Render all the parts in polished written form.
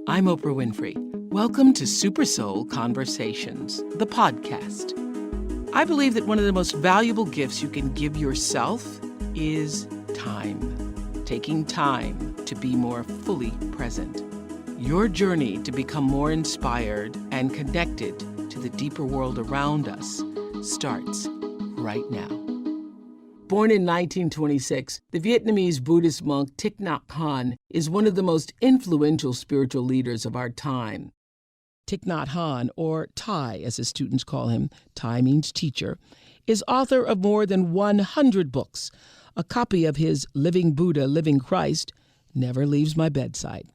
I'm Oprah Winfrey. Welcome to Super Soul Conversations, the podcast. I believe that one of the most valuable gifts you can give yourself is time. Taking time to be more fully present. Your journey to become more inspired and connected to the deeper world around us starts right now. Born in 1926, the Vietnamese Buddhist monk Thich Nhat Hanh is one of the most influential spiritual leaders of our time. Thich Nhat Hanh, or Thai as his students call him, Thai means teacher, is author of more than 100 books. A copy of his Living Buddha, Living Christ never leaves my bedside.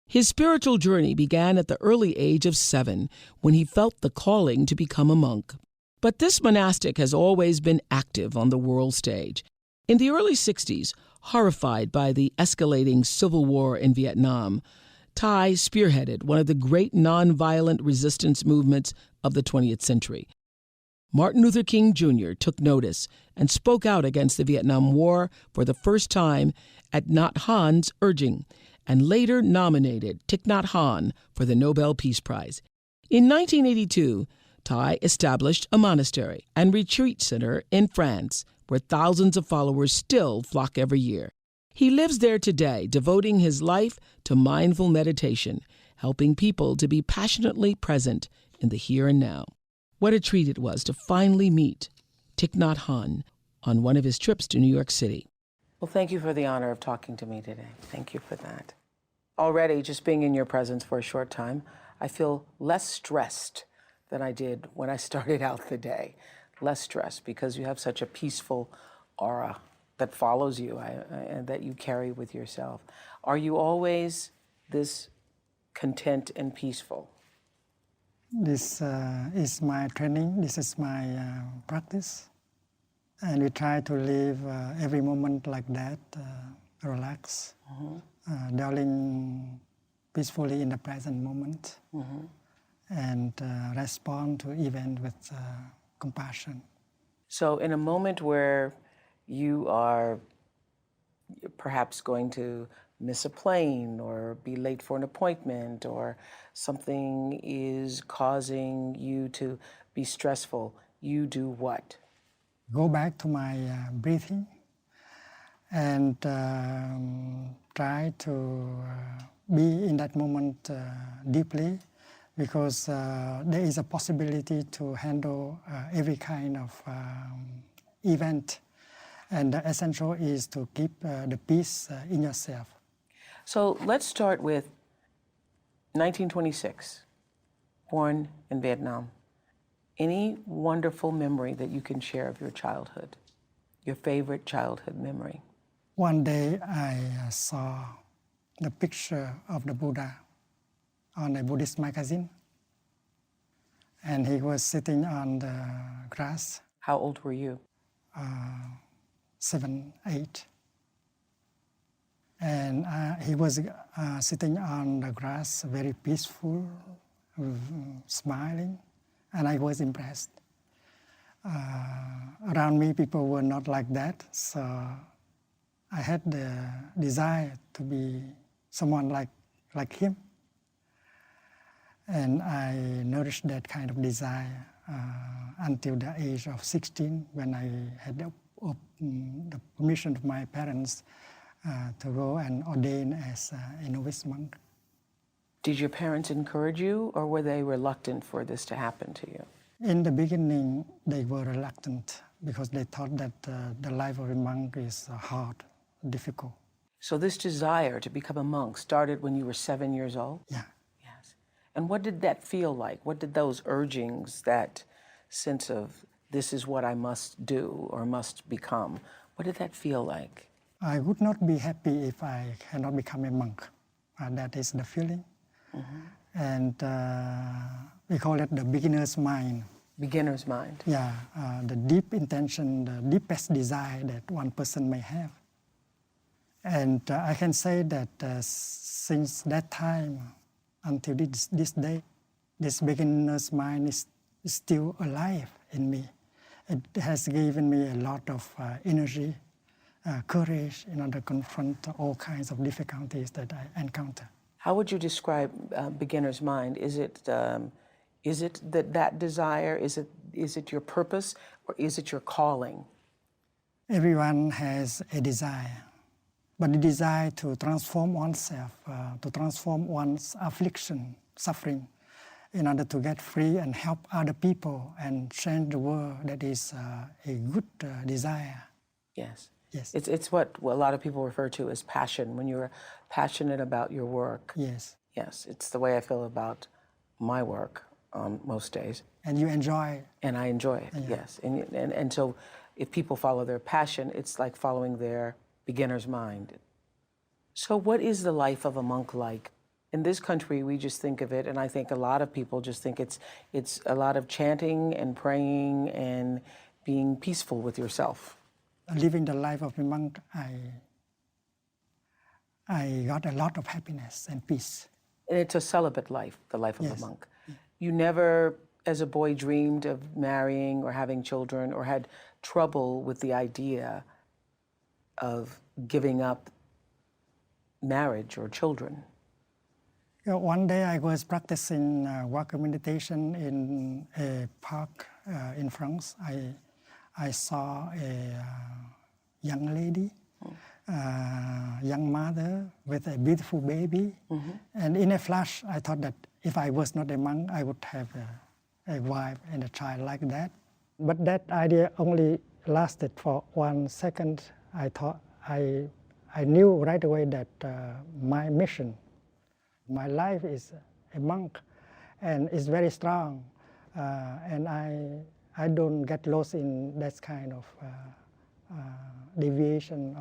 His spiritual journey began at the early age of 7, when he felt the calling to become a monk. But this monastic has always been active on the world stage. In the early 60s, horrified by the escalating civil war in Vietnam, Thai spearheaded one of the great nonviolent resistance movements of the 20th century. Martin Luther King Jr. took notice and spoke out against the Vietnam War for the first time at Nhat Hanh's urging, and later nominated Thich Nhat Hanh for the Nobel Peace Prize. In 1982, Thai established a monastery and retreat center in France, where thousands of followers still flock every year. He lives there today, devoting his life to mindful meditation, helping people to be passionately present in the here and now. What a treat it was to finally meet Thich Nhat Hanh on one of his trips to New York City. Well, thank you for the honor of talking to me today. Thank you for that. Already, just being in your presence for a short time, I feel less stressed than I did when I started out the day. Less stressed because you have such a peaceful aura that follows you and that you carry with yourself. Are you always this content and peaceful? This is my training, this is my practice. And we try to live every moment like that, relax, dwelling peacefully in the present moment, and respond to events with compassion. So in a moment where you are perhaps going to miss a plane or be late for an appointment or something is causing you to be stressful, you do what? Go back to my breathing and try to be in that moment deeply, because there is a possibility to handle every kind of event. And the essential is to keep the peace in yourself. So let's start with 1926, born in Vietnam. Any wonderful memory that you can share of your childhood, your favorite childhood memory? One day I saw the picture of the Buddha on a Buddhist magazine, and he was sitting on the grass. How old were you? 7, 8. And he was sitting on the grass, very peaceful, smiling, and I was impressed. Around me, people were not like that, so I had the desire to be someone like him. And I nourished that kind of desire until the age of 16, when I had the permission of my parents to go and ordain as a novice monk. Did your parents encourage you, or were they reluctant for this to happen to you? In the beginning, they were reluctant because they thought that the life of a monk is hard, difficult. So this desire to become a monk started when you were 7 years old? Yeah. Yes. And what did that feel like? What did those urgings, that sense of this is what I must do or must become, what did that feel like? I would not be happy if I cannot become a monk. That is the feeling. And we call it the beginner's mind. Beginner's mind. Yeah, the deep intention, the deepest desire that one person may have. And I can say that since that time until this day, this beginner's mind is still alive in me. It has given me a lot of energy, courage in order to confront all kinds of difficulties that I encounter. How would you describe beginner's mind? Is it that desire? Is it your purpose, or is it your calling? Everyone has a desire, but the desire to transform oneself, to transform one's affliction, suffering, in order to get free and help other people and change the world, that is a good desire. Yes. Yes. It's what a lot of people refer to as passion, when you're passionate about your work. Yes. Yes, it's the way I feel about my work on most days. And you enjoy. And I enjoy it, Yeah. yes. And so if people follow their passion, it's like following their beginner's mind. So what is the life of a monk like? In this country, we just think of it, and I think a lot of people just think it's a lot of chanting and praying and being peaceful with yourself. Living the life of a monk, I got a lot of happiness and peace. And it's a celibate life, the life of Yes. a monk. You never, as a boy, dreamed of marrying or having children, or had trouble with the idea of giving up marriage or children? One day I was practicing walk meditation in a park in France. I saw a young lady, young mother with a beautiful baby. And in a flash, I thought that if I was not a monk, I would have a wife and a child like that. But that idea only lasted for 1 second. I thought I knew right away that my mission, my life is a monk, and it's very strong. And I don't get lost in that kind of deviation.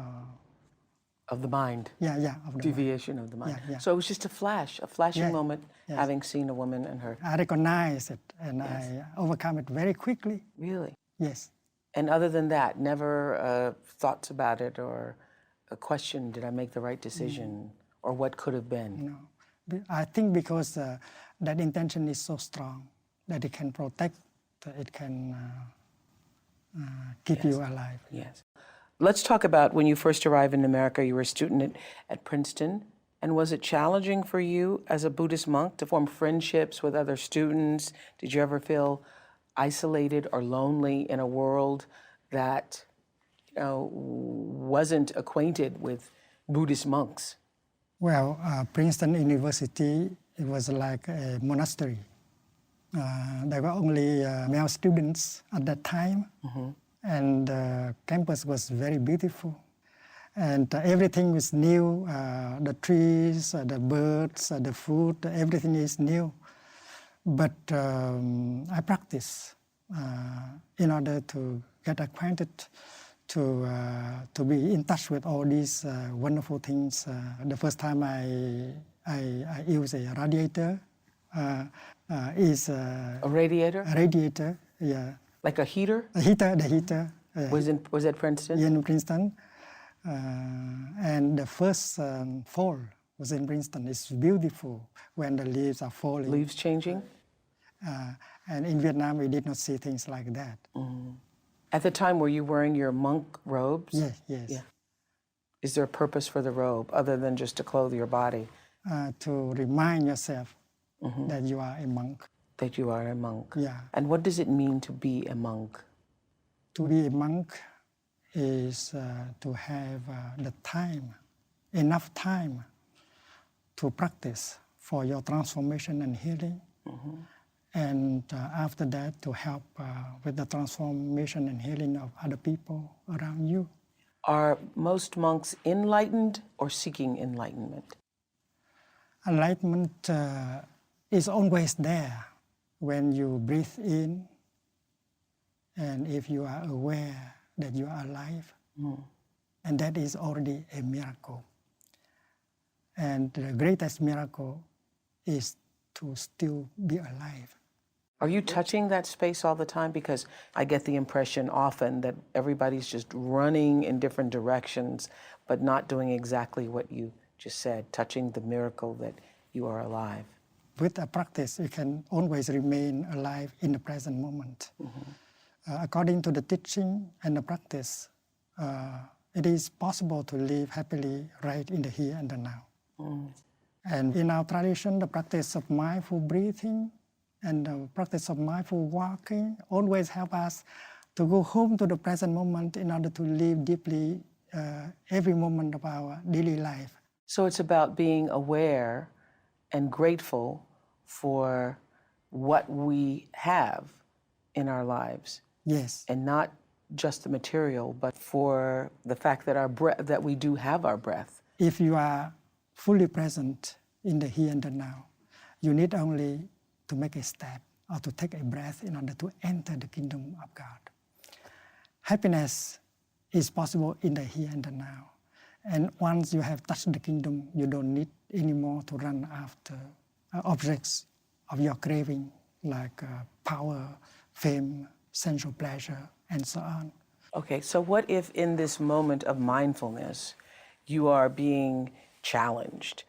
Of the mind. Yeah, of the Deviation of the mind. Yeah. So it was just a flashing Yeah, moment, yes. having seen a woman and her. I recognize it, and Yes. I overcome it very quickly. Really? Yes. And other than that, never thoughts about it, or a question, did I make the right decision, or what could have been? No. I think because that intention is so strong that it can protect, it can keep Yes. you alive. Yes. Let's talk about when you first arrived in America. You were a student at Princeton. And was it challenging for you as a Buddhist monk to form friendships with other students? Did you ever feel isolated or lonely in a world that wasn't acquainted with Buddhist monks? Well, Princeton University, it was like a monastery. There were only male students at that time. And the campus was very beautiful. And everything was new, the trees, the birds, the food, everything is new. But I practice in order to get acquainted, to be in touch with all these wonderful things. The first time I use a radiator is A radiator? a radiator, yeah. Like a heater? The heater. Was at Princeton? In Princeton. And the first fall was in Princeton. It's beautiful when the leaves are falling. Leaves changing? And in Vietnam, we did not see things like that. At the time, were you wearing your monk robes? Yes. Yeah. Is there a purpose for the robe other than just to clothe your body? To remind yourself that you are a monk. That you are a monk? Yeah. And what does it mean to be a monk? To be a monk is to have the time, enough time to practice for your transformation and healing. And after that, to help with the transformation and healing of other people around you. Are most monks enlightened or seeking enlightenment? Enlightenment is always there when you breathe in, and if you are aware that you are alive, and that is already a miracle. And the greatest miracle is to still be alive. Are you touching that space all the time? Because I get the impression often that everybody's just running in different directions, but not doing exactly what you just said, touching the miracle that you are alive. With a practice, you can always remain alive in the present moment. According to the teaching and the practice, it is possible to live happily right in the here and the now. And in our tradition, the practice of mindful breathing and the practice of mindful walking always help us to go home to the present moment in order to live deeply every moment of our daily life. So it's about being aware and grateful for what we have in our lives. Yes. And not just the material, but for the fact that that we do have our breath. If you are fully present in the here and the now, you need only to make a step or to take a breath in order to enter the kingdom of God. Happiness is possible in the here and the now. And once you have touched the kingdom, you don't need anymore to run after objects of your craving, like power, fame, sensual pleasure, and so on. Okay, so what if in this moment of mindfulness, you are being challenged?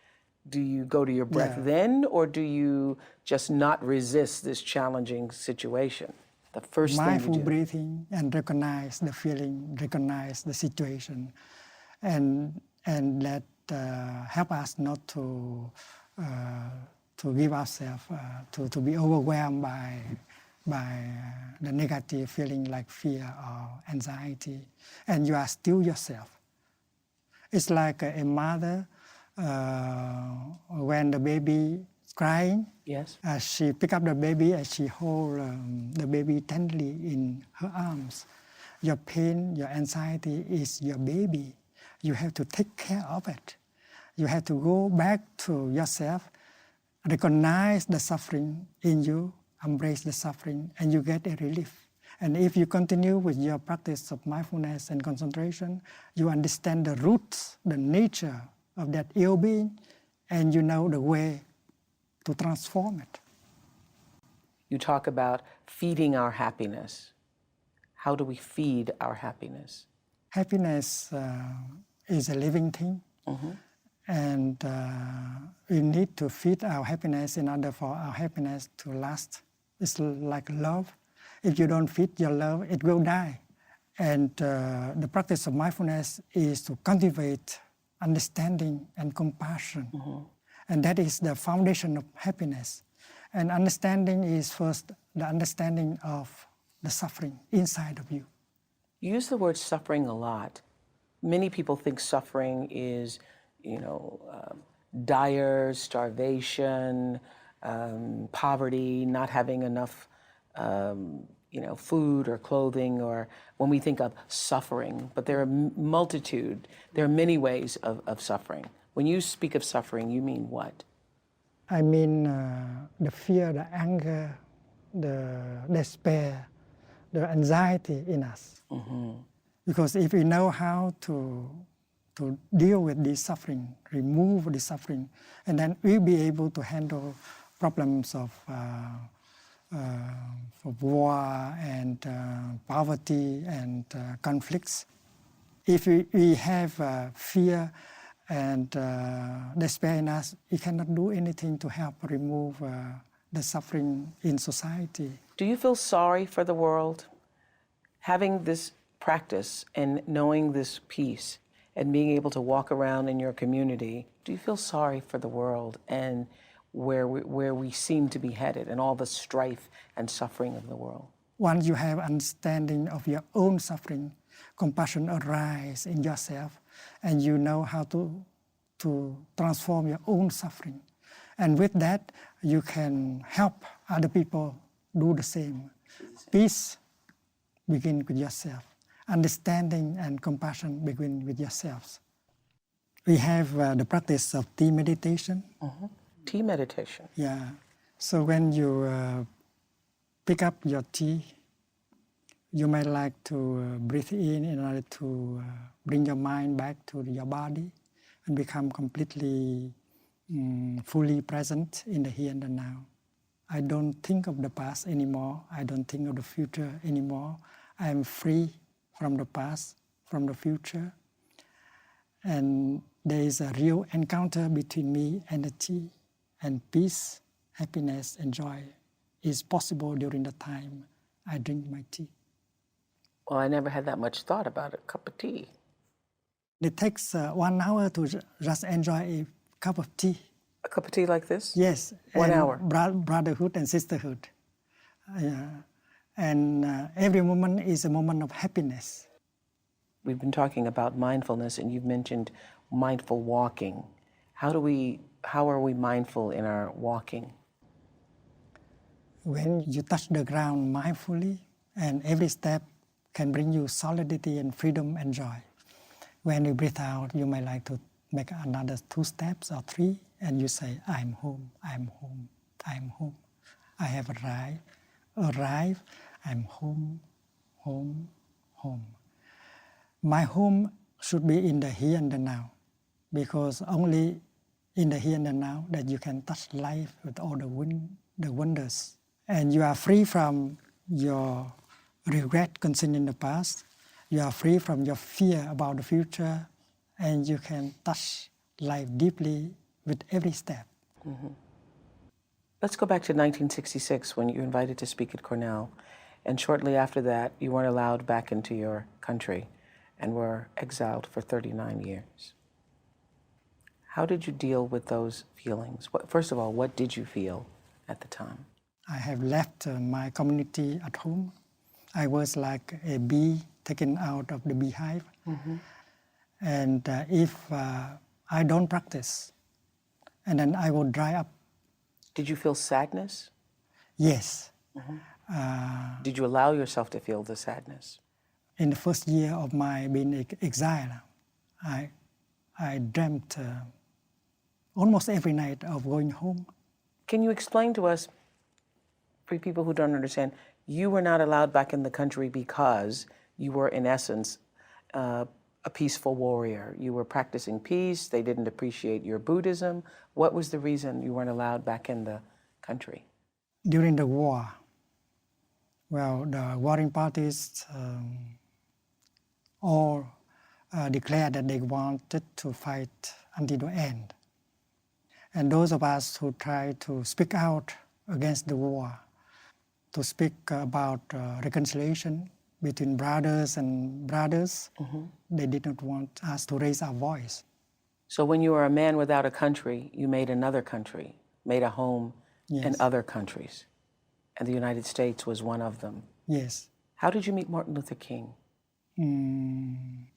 Do you go to your breath then, or do you just not resist this challenging situation? The first mindful thing you do. Breathing and recognize the feeling, recognize the situation, and that help us not to give ourselves to be overwhelmed by the negative feeling like fear or anxiety, and you are still yourself. It's like a mother when the baby is crying. Yes. She pick up the baby and she hold the baby tenderly in her arms. Your pain, your anxiety is your baby. You have to take care of it. You have to go back to yourself, recognize the suffering in you, embrace the suffering, and you get a relief. And if you continue with your practice of mindfulness and concentration, you understand the roots, the nature of that ill being, and you know the way to transform it. You talk about feeding our happiness. How do we feed our happiness? Happiness is a living thing, and we need to feed our happiness in order for our happiness to last. It's like love. If you don't feed your love, it will die. And the practice of mindfulness is to cultivate understanding and compassion. And that is the foundation of happiness. And understanding is first the understanding of the suffering inside of you. You use the word suffering a lot. Many people think suffering is, dire starvation, poverty, not having enough, food or clothing, or when we think of suffering. But there are many ways of suffering. When you speak of suffering, you mean what? I mean the fear, the anger, the despair, the anxiety in us. Because if we know how to deal with this suffering, remove the suffering, and then we'll be able to handle problems of war and poverty and conflicts. If we have fear and despair in us, we cannot do anything to help remove the suffering in society. Do you feel sorry for the world? Having this practice and knowing this peace and being able to walk around in your community, do you feel sorry for the world and where we seem to be headed and all the strife and suffering of the world? Once you have understanding of your own suffering, compassion arises in yourself, and you know how to transform your own suffering. And with that, you can help other people do the same. Peace begins with yourself. Understanding and compassion begin with yourselves. We have the practice of tea meditation. Tea meditation. Yeah. So when you pick up your tea, you might like to breathe in order to bring your mind back to your body and become completely fully present in the here and the now. I don't think of the past anymore. I don't think of the future anymore. I am free from the past, from the future. And there is a real encounter between me and the tea. And peace, happiness, and joy is possible during the time I drink my tea. Well, I never had that much thought about a cup of tea. It takes 1 hour to just enjoy a cup of tea. A cup of tea like this? Yes. 1 and hour. Brotherhood and sisterhood. Every moment is a moment of happiness. We've been talking about mindfulness, and you've mentioned mindful walking. How are we mindful in our walking? When you touch the ground mindfully, and every step can bring you solidity and freedom and joy. When you breathe out, you may like to make another 2 steps or 3, and you say, I'm home, I'm home, I'm home. I have arrived, I'm home, home, home. My home should be in the here and the now, because only in the here and the now that you can touch life with all the wonders. And you are free from your regret concerning the past. You are free from your fear about the future, and you can touch life deeply with every step. Mm-hmm. Let's go back to 1966 when you were invited to speak at Cornell. And shortly after that, you weren't allowed back into your country and were exiled for 39 years. How did you deal with those feelings? First of all, what did you feel at the time? I have left my community at home. I was like a bee taken out of the beehive. Mm-hmm. And if I don't practice, and then I will dry up. Did you feel sadness? Yes. Mm-hmm. Did you allow yourself to feel the sadness? In the first year of my being exiled, I dreamt almost every night of going home. Can you explain to us, for people who don't understand, you were not allowed back in the country because you were, in essence, a peaceful warrior. You were practicing peace. They didn't appreciate your Buddhism. What was the reason you weren't allowed back in the country? During the war, well, the warring parties all declared that they wanted to fight until the end. And those of us who tried to speak out against the war, to speak about reconciliation between brothers and brothers, mm-hmm. They did not want us to raise our voice. So when you were a man without a country, you made another country, made a home Yes. in other countries. And the United States was one of them. Yes. How did you meet Martin Luther King? In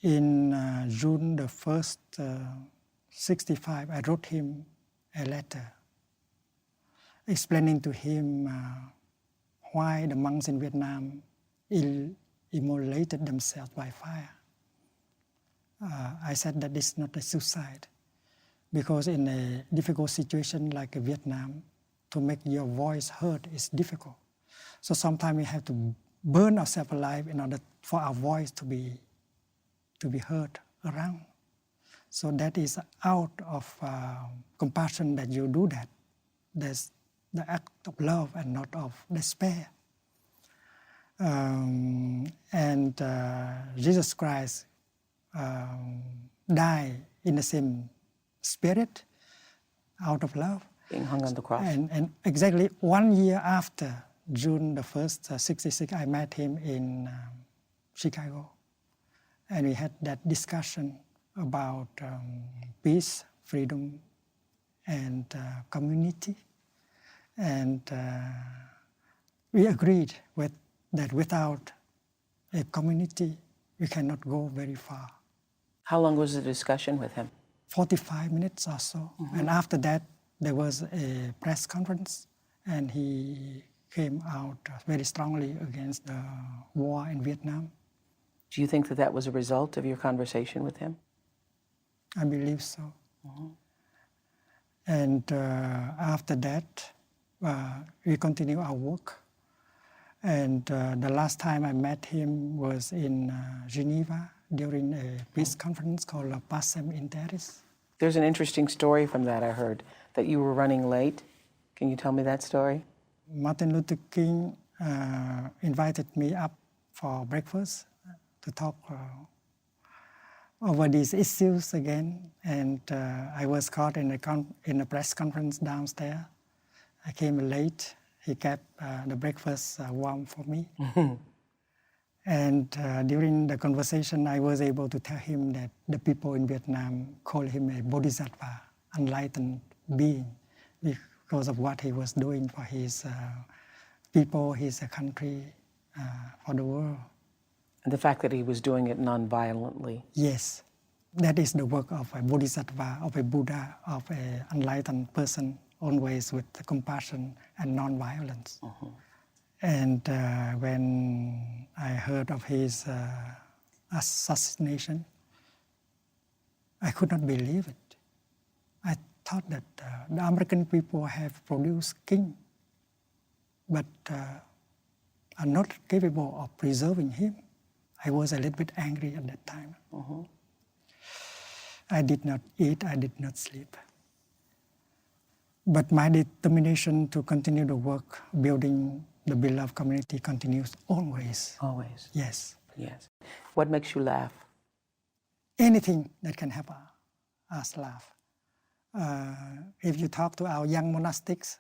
June the 1st, 1965, I wrote him a letter explaining to him why the monks in Vietnam immolated themselves by fire. I said that it's not a suicide, because in a difficult situation like Vietnam, to make your voice heard is difficult. So sometimes we have to burn ourselves alive in order for our voice to be heard around. So that is out of compassion that you do that. That's the act of love and not of despair. Jesus Christ died in the same spirit, out of love. Being hung on the cross. And exactly 1 year after, June the 1st, 1966, I met him in Chicago. And we had that discussion about peace, freedom, and community. And we agreed that without a community, we cannot go very far. How long was the discussion with him? 45 minutes or so. Mm-hmm. And after that, there was a press conference, and he came out very strongly against the war in Vietnam. Do you think that that was a result of your conversation with him? I believe so. Mm-hmm. And after that, we continue our work. And the last time I met him was in Geneva during a peace conference called Pacem in Terris. There's an interesting story from that I heard, that you were running late. Can you tell me that story? Martin Luther King invited me up for breakfast to talk over these issues again. And I was caught in a press conference downstairs. I came late. He kept the breakfast warm for me. Mm-hmm. And during the conversation, I was able to tell him that the people in Vietnam call him a bodhisattva, enlightened being. because of what he was doing for his people, his country, for the world. And the fact that he was doing it nonviolently. Yes, that is the work of a bodhisattva, of a Buddha, of an enlightened person, always with compassion and nonviolence. And when I heard of his assassination, I could not believe it. I thought that the American people have produced king, but are not capable of preserving him. I was a little bit angry at that time. I did not eat, I did not sleep. But my determination to continue the work, building the beloved community, continues always. Always. Yes. Yes. What makes you laugh? Anything that can help us laugh. If you talk to our young monastics,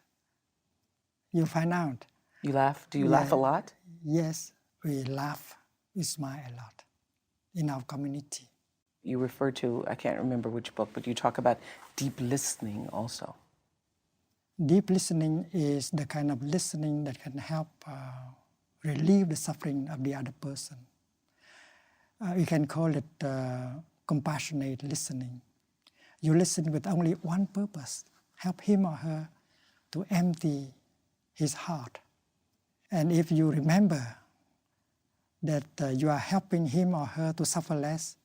you find out. You laugh? Do you laugh a lot? Yes, we laugh, we smile a lot in our community. You refer to, I can't remember which book, but you talk about deep listening also. Deep listening is the kind of listening that can help relieve the suffering of the other person. We can call it compassionate listening. You listen with only one purpose, help him or her to empty his heart. And if you remember that you are helping him or her to suffer less,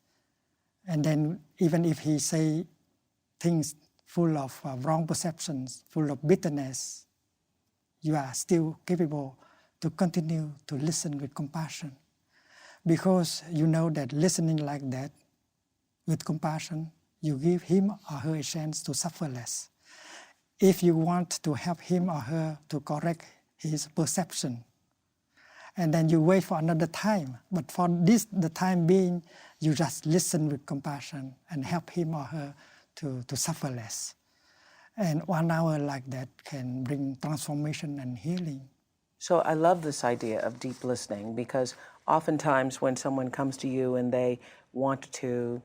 and then even if he say things full of wrong perceptions, full of bitterness, you are still capable to continue to listen with compassion. Because you know that listening like that, with compassion, you give him or her a chance to suffer less. If you want to help him or her to correct his perception, and then you wait for another time, but for this, the time being, you just listen with compassion and help him or her to suffer less. And 1 hour like that can bring transformation and healing. So I love this idea of deep listening, because oftentimes when someone comes to you and they want to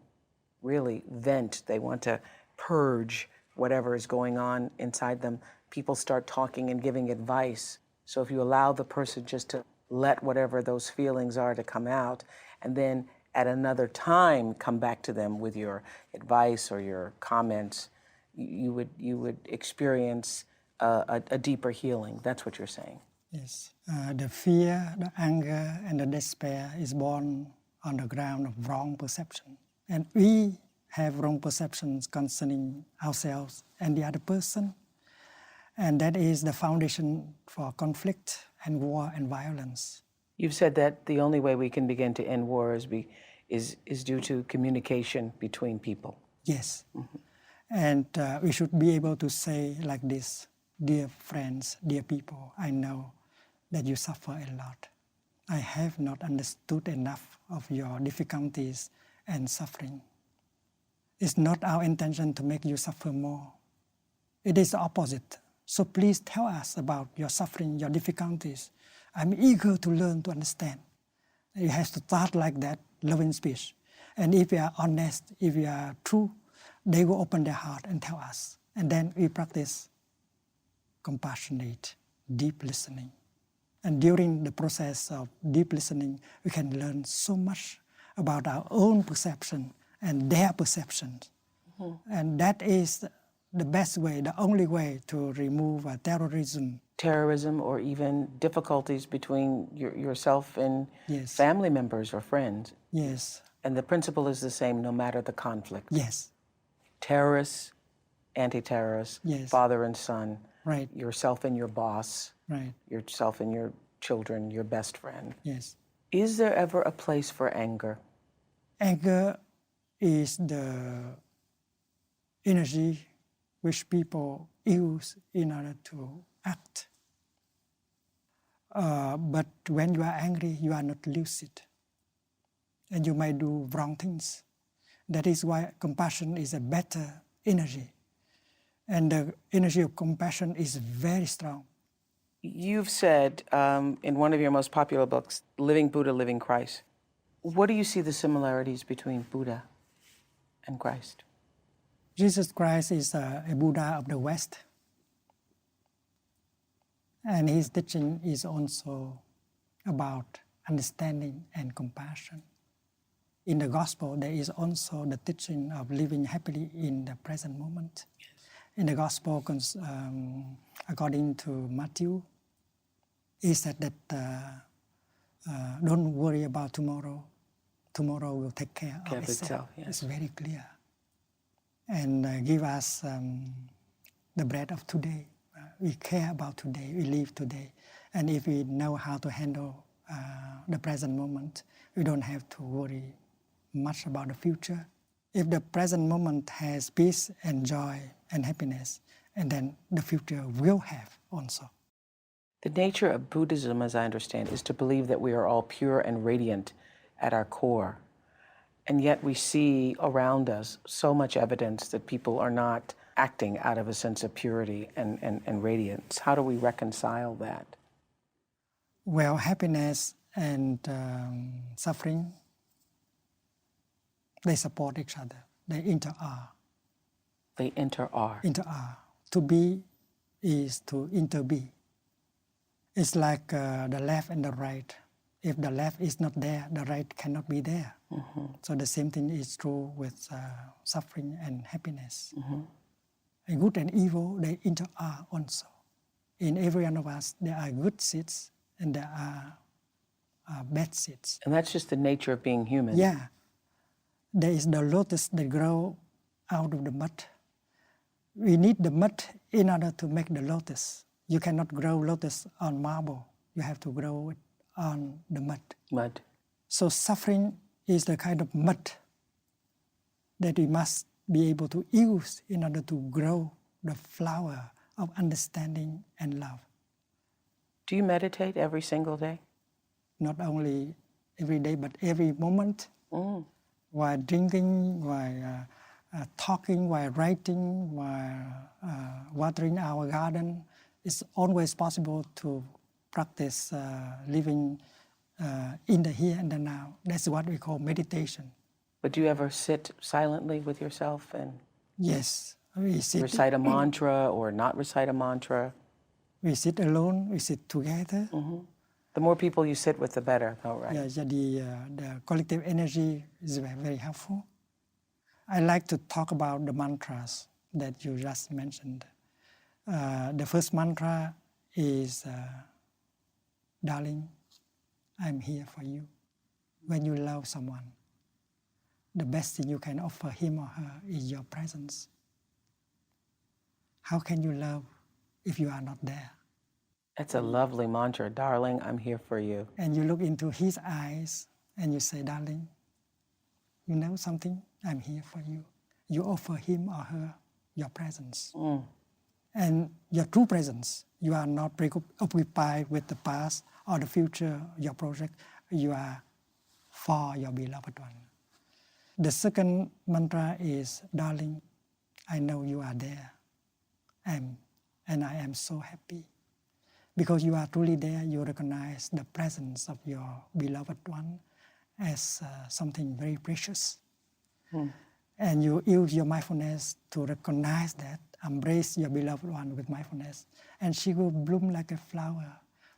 really vent, they want to purge whatever is going on inside them, people start talking and giving advice. So if you allow the person just to let whatever those feelings are to come out, and then at another time come back to them with your advice or your comments, you would experience a deeper healing. That's what you're saying. Yes, the fear, the anger, and the despair is born on the ground of wrong perception. And we have wrong perceptions concerning ourselves and the other person. And that is the foundation for conflict and war and violence. You've said that the only way we can begin to end war is due to communication between people. Yes. And we should be able to say like this: dear friends, dear people, I know that you suffer a lot. I have not understood enough of your difficulties and suffering. It's not our intention to make you suffer more. It is the opposite. So please tell us about your suffering, your difficulties. I'm eager to learn, to understand. You have to start like that, loving speech. And if we are honest, if we are true, they will open their heart and tell us. And then we practice compassionate, deep listening. And during the process of deep listening, we can learn so much about our own perception and their perceptions. And that is the best way, the only way to remove terrorism. Terrorism, or even difficulties between yourself and Yes. family members or friends. Yes. And the principle is the same no matter the conflict. Yes. Terrorists, anti-terrorists, Yes. father and son, Right. yourself and your boss, Right. yourself and your children, your best friend. Yes. Is there ever a place for anger? Anger is the energy which people use in order to act. But when you are angry, you are not lucid. And you might do wrong things. That is why compassion is a better energy. And the energy of compassion is very strong. You've said in one of your most popular books, Living Buddha, Living Christ. What do you see the similarities between Buddha and Christ? Jesus Christ is a Buddha of the West. And his teaching is also about understanding and compassion. In the gospel, there is also the teaching of living happily in the present moment. Yes. In the gospel, according to Matthew, he said that don't worry about tomorrow. Tomorrow will take care of itself. Yes. It's very clear. And give us the bread of today. We care about today, we live today. And if we know how to handle the present moment, we don't have to worry much about the future. If the present moment has peace and joy and happiness, and then the future will have also. The nature of Buddhism, as I understand, is to believe that we are all pure and radiant at our core. And yet we see around us so much evidence that people are not acting out of a sense of purity and radiance. How do we reconcile that? Well, happiness and suffering, they support each other. They inter-are. They inter-are. Inter-are. To be is to inter-be. It's like the left and the right. If the left is not there, the right cannot be there. Mm-hmm. So the same thing is true with suffering and happiness. Mm-hmm. And good and evil, they inter-are also. In every one of us, there are good seeds and there are bad seeds. And that's just the nature of being human. Yeah. There is the lotus that grow out of the mud. We need the mud in order to make the lotus. You cannot grow lotus on marble. You have to grow it on the mud. Mud. So suffering is the kind of mud that we must be able to use in order to grow the flower of understanding and love. Do you meditate every single day? Not only every day, but every moment. Mm. While drinking, while talking, while writing, while watering our garden, it's always possible to practice living in the here and the now. That's what we call meditation. But do you ever sit silently with yourself and yes, we sit, recite a mantra or not recite a mantra? We sit alone, we sit together. Mm-hmm. The more people you sit with, the better, though, right? Yeah, the collective energy is very, very helpful. I like to talk about the mantras that you just mentioned. The first mantra is, darling, I'm here for you. When you love someone, the best thing you can offer him or her is your presence. How can you love if you are not there? That's a lovely mantra. Darling, I'm here for you. And you look into his eyes and you say, darling, you know something? I'm here for you. You offer him or her your presence. Mm. And your true presence. You are not preoccupied with the past or the future, your project. You are for your beloved one. The second mantra is, darling, I know you are there. And I am so happy. Because you are truly there, you recognize the presence of your beloved one as something very precious. Mm. And you use your mindfulness to recognize that, embrace your beloved one with mindfulness, and she will bloom like a flower.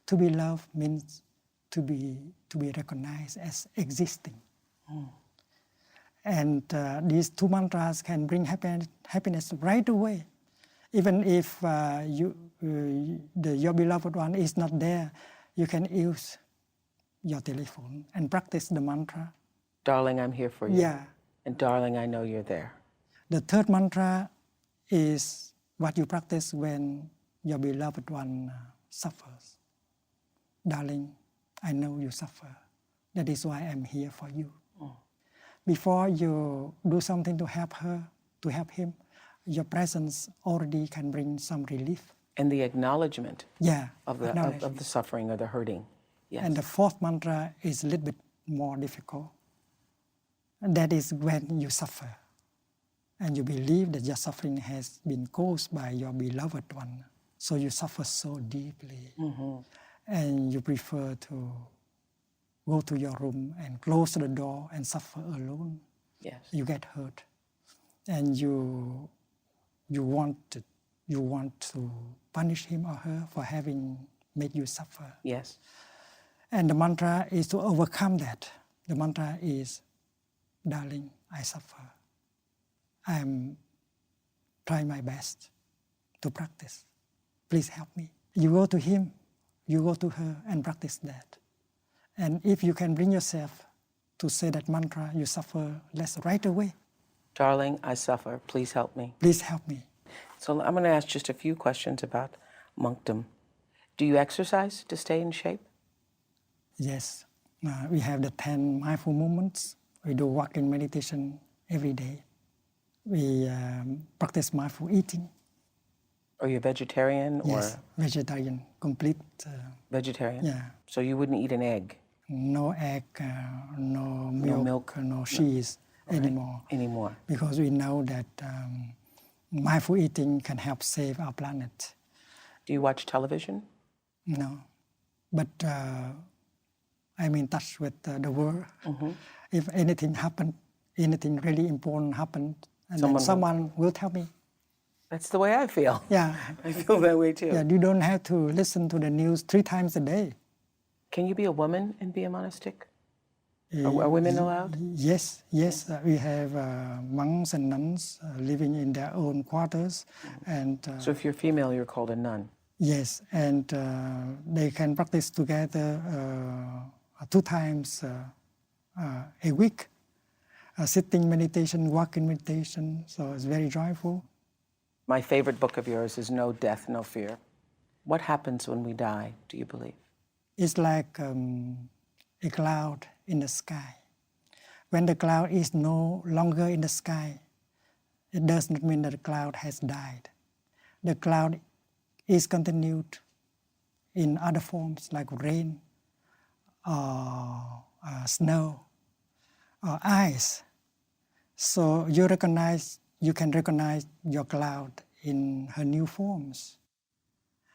To be loved means to be recognized as existing. Mm. And these two mantras can bring happiness right away. Even if your beloved one is not there, you can use your telephone and practice the mantra. Darling, I'm here for you. Yeah. And darling, I know you're there. The third mantra is what you practice when your beloved one suffers. Darling, I know you suffer. That is why I'm here for you. Mm. Before you do something to help her, to help him, your presence already can bring some relief. And the acknowledgement of the suffering or the hurting. Yes. And the fourth mantra is a little bit more difficult. And that is when you suffer. And you believe that your suffering has been caused by your beloved one. So you suffer so deeply. Mm-hmm. And you prefer to go to your room and close the door and suffer alone. Yes. You get hurt. And you want to punish him or her for having make you suffer. Yes. And the mantra is to overcome that. The mantra is, darling, I suffer. I am trying my best to practice. Please help me. You go to him, you go to her and practice that. And if you can bring yourself to say that mantra, you suffer less right away. Darling, I suffer. Please help me. Please help me. So I'm going to ask just a few questions about monkdom. Do you exercise to stay in shape? Yes. We have the 10 mindful moments. We do walking meditation every day. We practice mindful eating. Are you a vegetarian or? Yes, vegetarian, complete. Vegetarian? Yeah. So you wouldn't eat an egg? No egg, no milk, no cheese anymore. Anymore. Because we know that mindful eating can help save our planet. Do you watch television? No. But I'm in touch with the world. If anything happened, anything really important happened, and someone will tell me. That's the way I feel. Yeah. I feel that way too. Yeah, you don't have to listen to the news 3 times a day. Can you be a woman and be a monastic? Are women allowed? Yes. We have monks and nuns living in their own quarters. And so if you're female, you're called a nun? Yes, and they can practice together 2 times a week. Sitting meditation, walking meditation, so it's very joyful. My favorite book of yours is No Death, No Fear. What happens when we die, do you believe? It's like a cloud in the sky. When the cloud is no longer in the sky, it does not mean that the cloud has died. The cloud is continued in other forms like rain, or snow, or ice. So you can recognize your cloud in her new forms.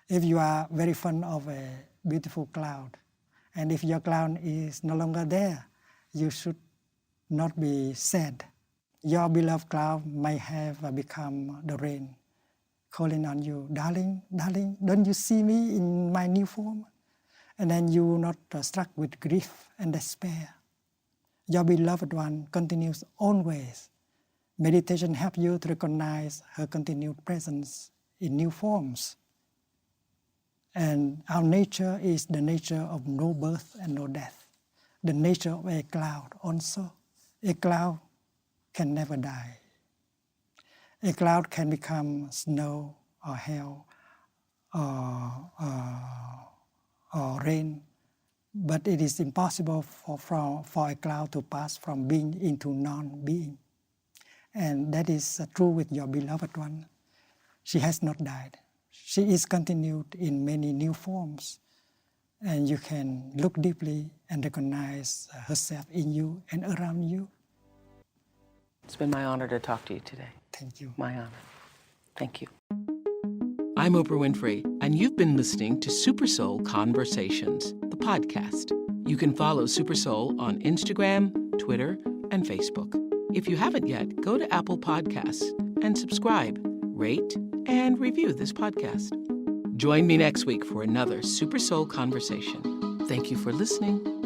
If you are very fond of a beautiful cloud, and if your cloud is no longer there, you should not be sad. Your beloved cloud may have become the rain, calling on you, darling, darling, don't you see me in my new form? And then you will not struck with grief and despair. Your beloved one continues always. Meditation helps you to recognize her continued presence in new forms. And our nature is the nature of no birth and no death. The nature of a cloud also. A cloud can never die. A cloud can become snow or hail or rain, but it is impossible for a cloud to pass from being into non-being. And that is true with your beloved one. She has not died. She is continued in many new forms. And you can look deeply and recognize herself in you and around you. It's been my honor to talk to you today. Thank you. My honor. Thank you. I'm Oprah Winfrey, and you've been listening to Super Soul Conversations, the podcast. You can follow Super Soul on Instagram, Twitter, and Facebook. If you haven't yet, go to Apple Podcasts and subscribe, rate, and review this podcast. Join me next week for another Super Soul Conversation. Thank you for listening.